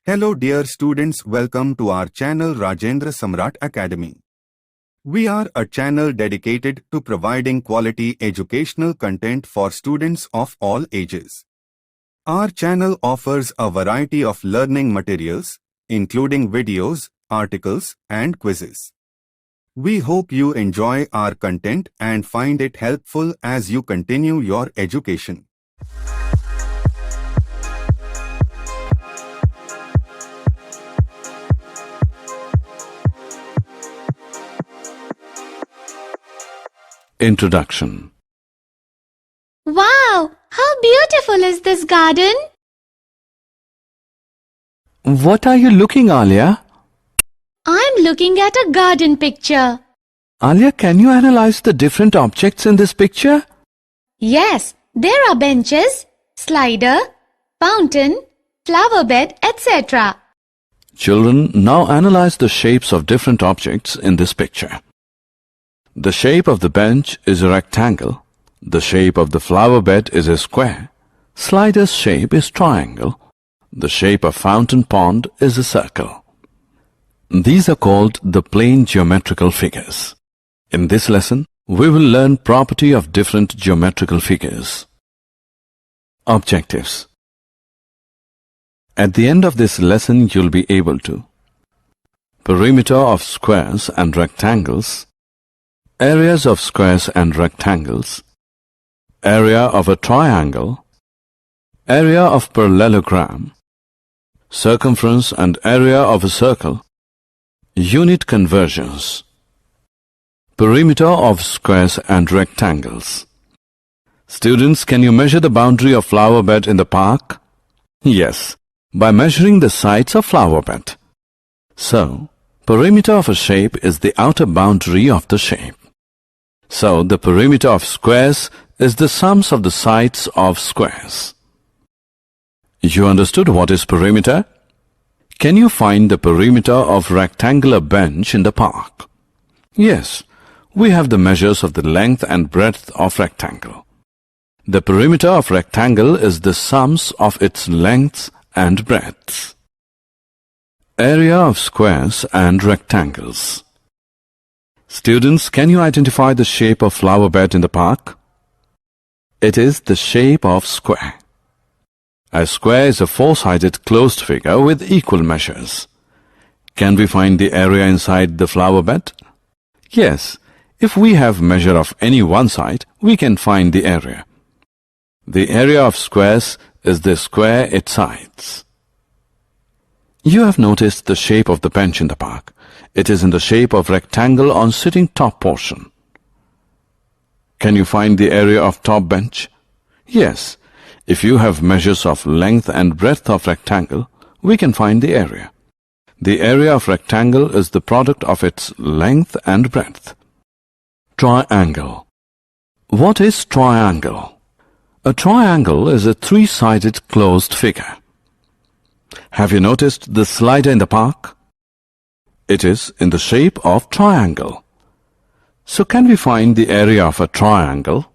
Hello dear students, welcome to our channel Rajendra Samrat Academy. We are a channel dedicated to providing quality educational content for students of all ages. Our channel offers a variety of learning materials, including videos, articles, and quizzes. We hope you enjoy our content and find it helpful as you continue your education. Introduction. Wow! How beautiful is this garden? What are you looking, Alia? I'm looking at a garden picture. Alia, can you analyze the different objects in this picture? Yes, there are benches, slider, fountain, flower bed, etc. Children, now analyze the shapes of different objects in this picture. The shape of the bench is a rectangle. The shape of the flower bed is a square. Slider's shape is triangle. The shape of fountain pond is a circle. These are called the plane geometrical figures. In this lesson, we will learn property of different geometrical figures. Objectives. At the end of this lesson, you'll be able to perimeter of squares and rectangles, areas of squares and rectangles, area of a triangle, area of parallelogram, circumference and area of a circle, unit conversions, perimeter of squares and rectangles. Students, can you measure the boundary of flower bed in the park? Yes, by measuring the sides of flower bed. So, perimeter of a shape is the outer boundary of the shape. So, the perimeter of squares is the sums of the sides of squares. You understood what is perimeter? Can you find the perimeter of rectangular bench in the park? Yes, we have the measures of the length and breadth of rectangle. The perimeter of rectangle is the sums of its lengths and breadths. Area of squares and rectangles. Students, can you identify the shape of flower bed in the park? It is the shape of square. A square is a four-sided closed figure with equal measures. Can we find the area inside the flower bed? Yes, if we have measure of any one side, we can find the area. The area of squares is the square its sides. You have noticed the shape of the bench in the park. It is in the shape of rectangle on sitting top portion. Can you find the area of top bench? Yes, if you have measures of length and breadth of rectangle, we can find the area. The area of rectangle is the product of its length and breadth. Triangle. What is triangle? A triangle is a three-sided closed figure. Have you noticed the slider in the park? It is in the shape of triangle. So can we find the area of a triangle?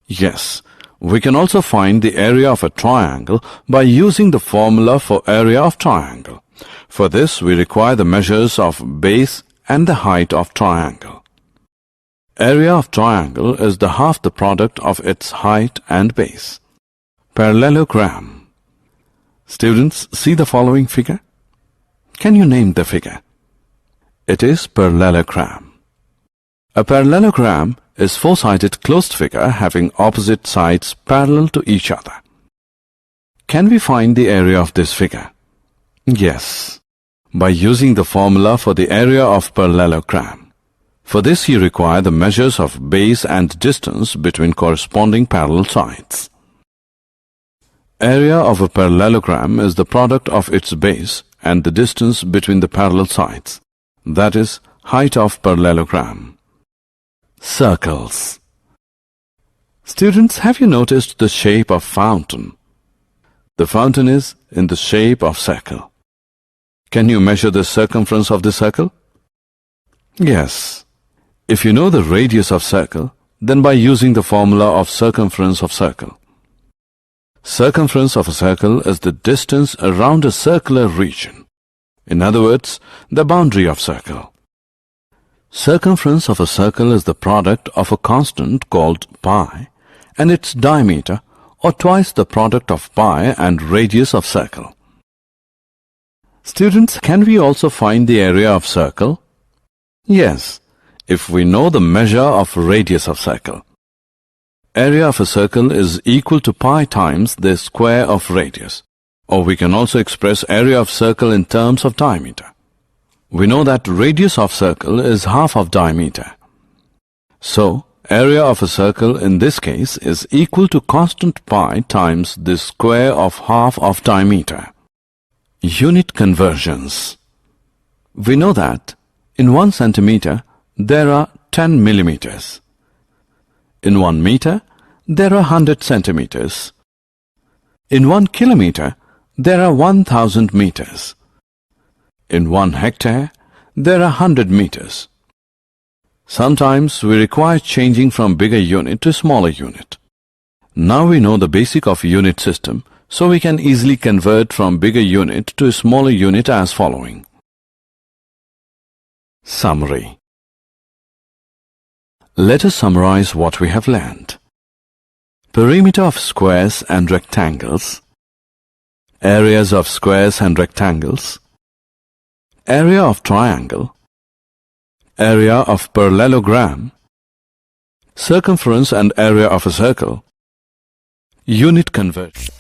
Yes, we can also find the area of a triangle by using the formula for area of triangle. For this, we require the measures of base and the height of triangle. Area of triangle is the half the product of its height and base. Parallelogram. Students, see the following figure. Can you name the figure? It is parallelogram. A parallelogram is four-sided closed figure having opposite sides parallel to each other. Can we find the area of this figure? Yes, by using the formula for the area of parallelogram. For this you require the measures of base and distance between corresponding parallel sides. Area of a parallelogram is the product of its base and the distance between the parallel sides, that is, height of parallelogram. Circles. Students, have you noticed the shape of fountain? The fountain is in the shape of circle. Can you measure the circumference of the circle? Yes. If you know the radius of circle, then by using the formula of circumference of circle. Circumference of a circle is the distance around a circular region. In other words, the boundary of circle. Circumference of a circle is the product of a constant called pi and its diameter, or twice the product of pi and radius of circle. Students, can we also find the area of circle? Yes, if we know the measure of radius of circle. Area of a circle is equal to pi times the square of radius, or we can also express area of circle in terms of diameter. We know that radius of circle is half of diameter. So, area of a circle in this case is equal to constant pi times the square of half of diameter. Unit conversions. We know that in 1 centimeter there are 10 millimeters. In 1 meter there are 100 centimeters. In 1 kilometer there are 1000 meters. In 1 hectare there are 100 meters. Sometimes we require changing from bigger unit to smaller unit. Now we know the basic of unit system, so we can easily convert from bigger unit to a smaller unit as following. Summary. Let us summarize what we have learned. Perimeter of squares and rectangles, areas of squares and rectangles, area of triangle, area of parallelogram, circumference and area of a circle, unit conversion.